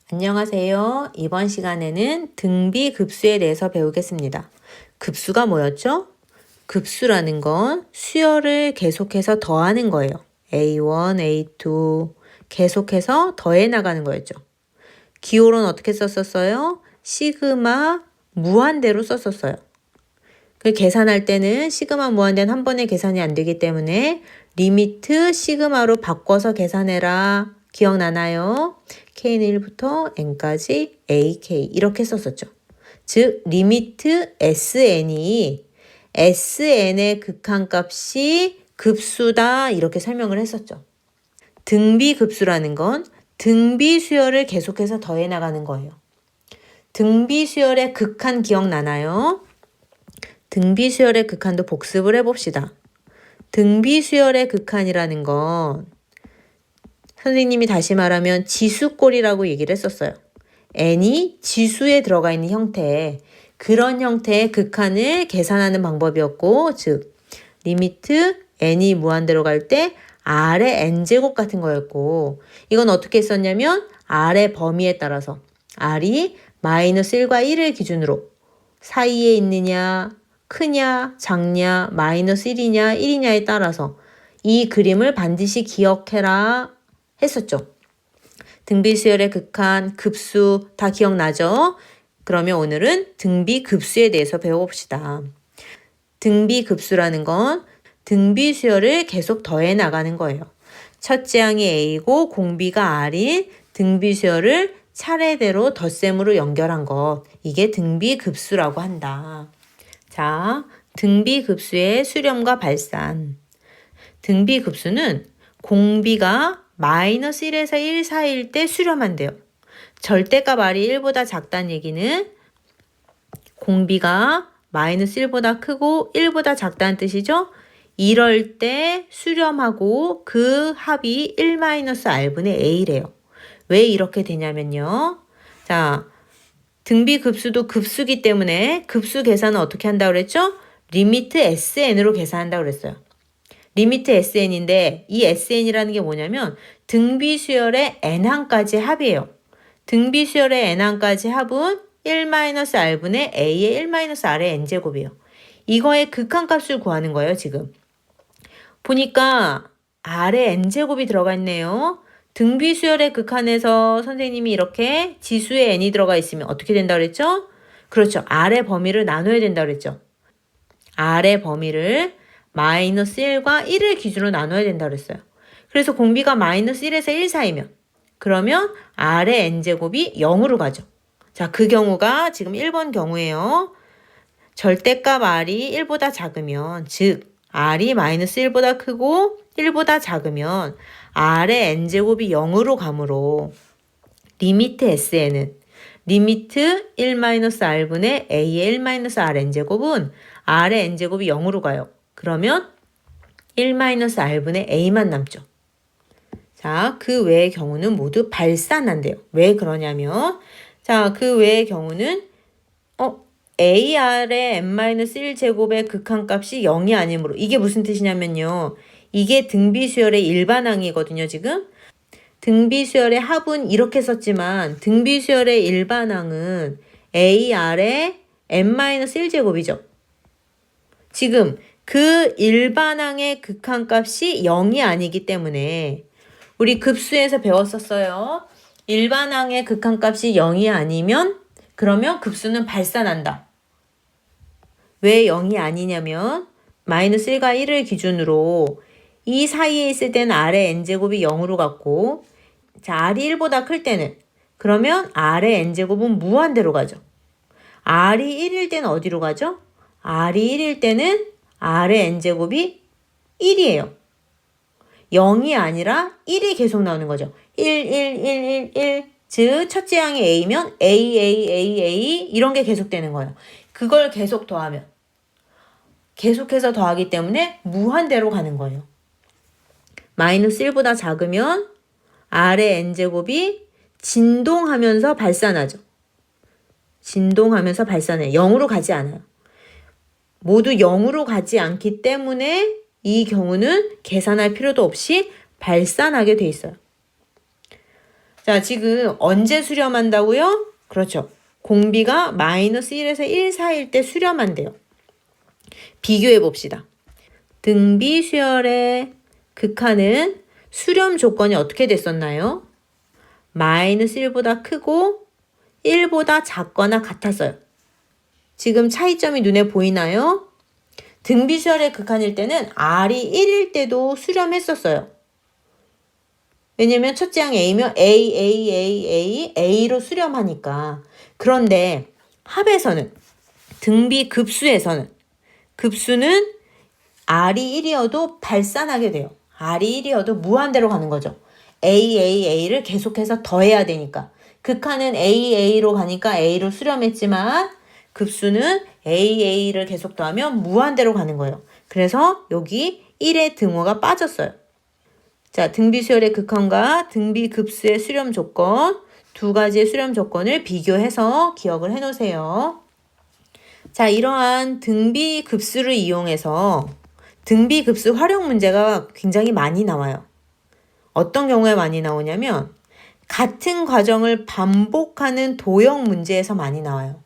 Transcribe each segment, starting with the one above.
안녕하세요. 이번 시간에는 등비급수에 대해서 배우겠습니다. 급수가 뭐였죠? 급수라는 건 수열을 계속해서 더하는 거예요. A1, A2 계속해서 더해 나가는 거였죠. 기호로는 어떻게 썼었어요? 시그마 무한대로 썼었어요. 그 계산할 때는 시그마 무한대는 한 번에 계산이 안 되기 때문에 리미트 시그마로 바꿔서 계산해라. 기억나나요? K는 1부터 N까지 AK 이렇게 썼었죠. 즉 리미트 SN이 SN의 극한값이 급수다 이렇게 설명을 했었죠. 등비급수라는 건 등비수열을 계속해서 더해 나가는 거예요. 등비수열의 극한 기억나나요? 등비수열의 극한도 복습을 해봅시다. 등비수열의 극한이라는 건 선생님이 다시 말하면 지수꼴이라고 얘기를 했었어요. n이 지수에 들어가 있는 형태, 그런 형태의 극한을 계산하는 방법이었고, 즉 리미트 n이 무한대로 갈 때 r의 n제곱 같은 거였고, 이건 어떻게 했었냐면 r의 범위에 따라서 r이 마이너스 1과 1을 기준으로 사이에 있느냐, 크냐, 작냐, 마이너스 1이냐, 1이냐에 따라서 이 그림을 반드시 기억해라 했었죠. 등비수열의 극한, 급수 다 기억나죠? 그러면 오늘은 등비급수에 대해서 배워봅시다. 등비급수라는 건 등비수열을 계속 더해 나가는 거예요. 첫째 항이 A고 공비가 R인 등비수열을 차례대로 덧셈으로 연결한 것. 이게 등비급수라고 한다. 자, 등비급수의 수렴과 발산. 등비급수는 공비가 마이너스 1에서 1 사이일 때 수렴한대요. 절대값 R이 1보다 작다는 얘기는 공비가 마이너스 1보다 크고 1보다 작다는 뜻이죠. 이럴 때 수렴하고 그 합이 1-R분의 A래요. 왜 이렇게 되냐면요. 자, 등비급수도 급수기 때문에 급수 계산은 어떻게 한다고 그랬죠? 리미트 SN으로 계산한다고 그랬어요. 리미트 SN인데 이 SN이라는 게 뭐냐면 등비수열의 N항까지 합이에요. 등비수열의 N항까지 합은 1-R분의 A의 1-R의 N제곱이에요. 이거의 극한값을 구하는 거예요, 지금. 보니까 R의 N제곱이 들어가 있네요. 등비수열의 극한에서 선생님이 이렇게 지수에 n이 들어가 있으면 어떻게 된다 그랬죠? 그렇죠. R의 범위를 나눠야 된다 그랬죠. R의 범위를 마이너스 1과 1을 기준으로 나눠야 된다 그랬어요. 그래서 공비가 마이너스 1에서 1 사이면 그러면 R의 n제곱이 0으로 가죠. 자, 그 경우가 지금 1번 경우예요. 절대값 R이 1보다 작으면 즉 R이 마이너스 1보다 크고 1보다 작으면 R의 n제곱이 0으로 가므로 리미트 SN은 리미트 1-R분의 A의 1-R n제곱은 R의 n제곱이 0으로 가요. 그러면 1-R분의 A만 남죠. 자, 그 외의 경우는 모두 발산한대요. 왜 그러냐면 자, 그 외의 경우는 AR의 n-1제곱의 극한값이 0이 아니므로 이게 무슨 뜻이냐면요. 이게 등비수열의 일반항이거든요, 지금. 등비수열의 합은 이렇게 썼지만 등비수열의 일반항은 AR의 n-1제곱이죠. 지금 그 일반항의 극한값이 0이 아니기 때문에 우리 급수에서 배웠었어요. 일반항의 극한값이 0이 아니면 그러면 급수는 발산한다. 왜 0이 아니냐면 마이너스 1과 1을 기준으로 이 사이에 있을 때는 R의 n제곱이 0으로 갔고 자, R이 1보다 클 때는 그러면 R의 n제곱은 무한대로 가죠. R이 1일 때는 어디로 가죠? R이 1일 때는 R의 n제곱이 1이에요. 0이 아니라 1이 계속 나오는 거죠. 1, 1, 1, 1, 1. 즉 첫째 항이 A면 A, A, A, A 이런 게 계속되는 거예요. 그걸 계속 더하면 계속해서 더하기 때문에 무한대로 가는 거예요. 마이너스 1보다 작으면 R의 n제곱이 진동하면서 발산하죠. 진동하면서 발산해요. 0으로 가지 않아요. 모두 0으로 가지 않기 때문에 이 경우는 계산할 필요도 없이 발산하게 돼 있어요. 자, 지금 언제 수렴한다고요? 그렇죠. 공비가 마이너스 1에서 1 사이일 때 수렴한대요. 비교해 봅시다. 등비 수열의 극한은 수렴 조건이 어떻게 됐었나요? 마이너스 1보다 크고 1보다 작거나 같았어요. 지금 차이점이 눈에 보이나요? 등비 수열의 극한일 때는 R이 1일 때도 수렴했었어요. 왜냐면 첫째 항 A면 A로 수렴하니까. 그런데 합에서는, 등비 급수에서는, 급수는 R이 1이어도 발산하게 돼요. R이 1이어도 무한대로 가는 거죠. A를 계속해서 더해야 되니까. 극한은 A로 가니까 A로 수렴했지만 급수는 A를 계속 더하면 무한대로 가는 거예요. 그래서 여기 1의 등호가 빠졌어요. 자, 등비수열의 극한과 등비급수의 수렴 조건, 두 가지의 수렴 조건을 비교해서 기억을 해 놓으세요. 자, 이러한 등비급수를 이용해서 등비급수 활용 문제가 굉장히 많이 나와요. 어떤 경우에 많이 나오냐면 같은 과정을 반복하는 도형 문제에서 많이 나와요.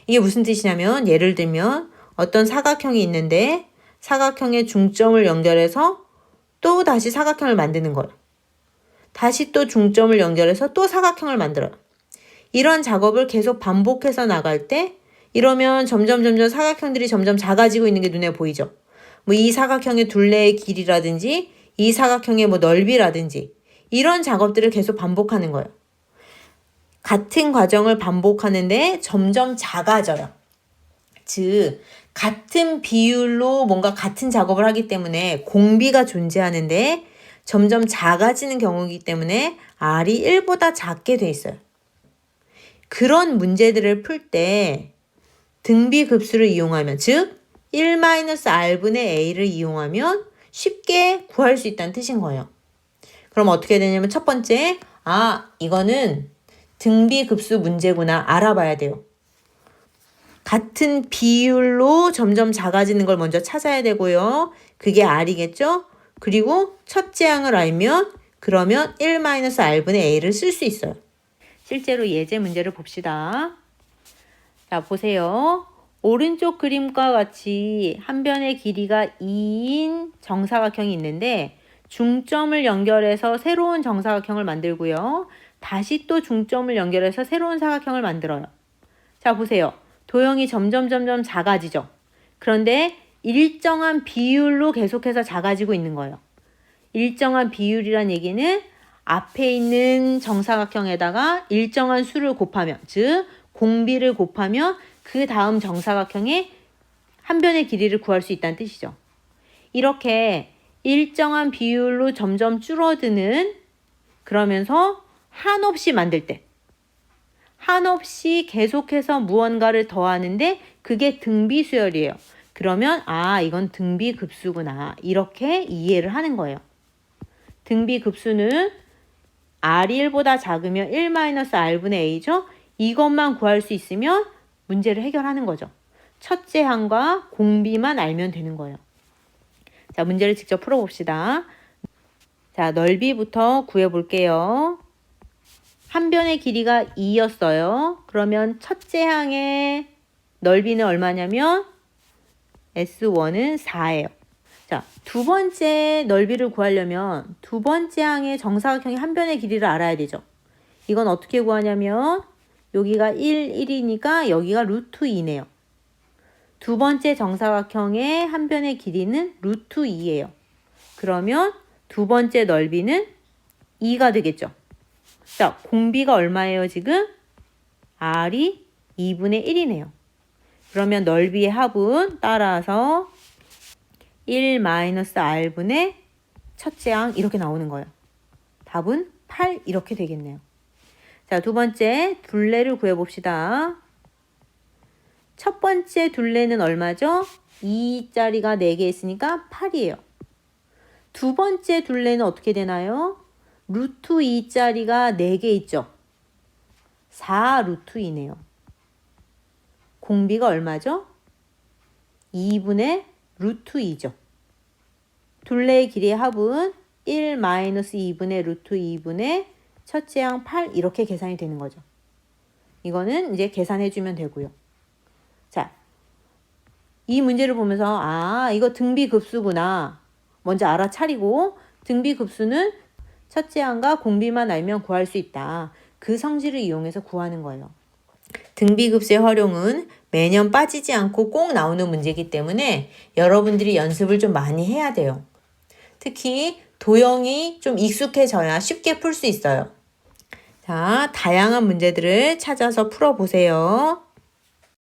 이게 무슨 뜻이냐면 예를 들면 어떤 사각형이 있는데 사각형의 중점을 연결해서 또 다시 사각형을 만드는 거예요. 다시 또 중점을 연결해서 또 사각형을 만들어요. 이런 작업을 계속 반복해서 나갈 때 이러면 점점 사각형들이 점점 작아지고 있는 게 눈에 보이죠. 뭐 이 사각형의 둘레의 길이라든지 이 사각형의 뭐 넓이라든지 이런 작업들을 계속 반복하는 거예요. 같은 과정을 반복하는데 점점 작아져요. 즉 같은 비율로 뭔가 같은 작업을 하기 때문에 공비가 존재하는데 점점 작아지는 경우이기 때문에 R이 1보다 작게 돼 있어요. 그런 문제들을 풀 때 등비급수를 이용하면, 즉 1-R분의 A를 이용하면 쉽게 구할 수 있다는 뜻인 거예요. 그럼 어떻게 되냐면 첫 번째, 이거는 등비급수 문제구나 알아봐야 돼요. 같은 비율로 점점 작아지는 걸 먼저 찾아야 되고요. 그게 R이겠죠? 그리고 첫째 항을 알면 그러면 1-R분의 A를 쓸 수 있어요. 실제로 예제 문제를 봅시다. 자, 보세요. 오른쪽 그림과 같이 한 변의 길이가 2인 정사각형이 있는데 중점을 연결해서 새로운 정사각형을 만들고요. 다시 또 중점을 연결해서 새로운 사각형을 만들어요. 자, 보세요. 도형이 점점 작아지죠. 그런데 일정한 비율로 계속해서 작아지고 있는 거예요. 일정한 비율이란 얘기는 앞에 있는 정사각형에다가 일정한 수를 곱하면, 즉 공비를 곱하면 그 다음 정사각형의 한 변의 길이를 구할 수 있다는 뜻이죠. 이렇게 일정한 비율로 점점 줄어드는, 그러면서 한없이 만들 때, 한없이 계속해서 무언가를 더하는데 그게 등비수열이에요. 그러면 이건 등비급수구나 이렇게 이해를 하는 거예요. 등비급수는 R이 1보다 작으면 1-R분의 A죠. 이것만 구할 수 있으면 문제를 해결하는 거죠. 첫째 항과 공비만 알면 되는 거예요. 자, 문제를 직접 풀어봅시다. 자, 넓이부터 구해볼게요. 한 변의 길이가 2였어요. 그러면 첫째 항의 넓이는 얼마냐면 S1은 4예요. 자, 두 번째 넓이를 구하려면 두 번째 항의 정사각형의 한 변의 길이를 알아야 되죠. 이건 어떻게 구하냐면 여기가 1이니까 여기가 루트 2네요. 두 번째 정사각형의 한 변의 길이는 루트 2예요. 그러면 두 번째 넓이는 2가 되겠죠. 자, 공비가 얼마예요 지금? R이 2분의 1이네요. 그러면 넓이의 합은 따라서 1-R분의 첫째 항 이렇게 나오는 거예요. 답은 8 이렇게 되겠네요. 자, 두 번째 둘레를 구해봅시다. 첫 번째 둘레는 얼마죠? 2짜리가 4개 있으니까 8이에요. 두 번째 둘레는 어떻게 되나요? 루트 2짜리가 4개 있죠? 4 루트 2네요. 공비가 얼마죠? 2분의 루트 2죠. 둘레의 길이의 합은 1-2분의 루트 2분의 첫째 항 8 이렇게 계산이 되는 거죠. 이거는 이제 계산해주면 되고요. 자, 이 문제를 보면서 이거 등비급수구나. 먼저 알아차리고 등비급수는 첫째 항과 공비만 알면 구할 수 있다. 그 성질을 이용해서 구하는 거예요. 등비급수의 활용은 매년 빠지지 않고 꼭 나오는 문제이기 때문에 여러분들이 연습을 좀 많이 해야 돼요. 특히 도형이 좀 익숙해져야 쉽게 풀 수 있어요. 자, 다양한 문제들을 찾아서 풀어보세요.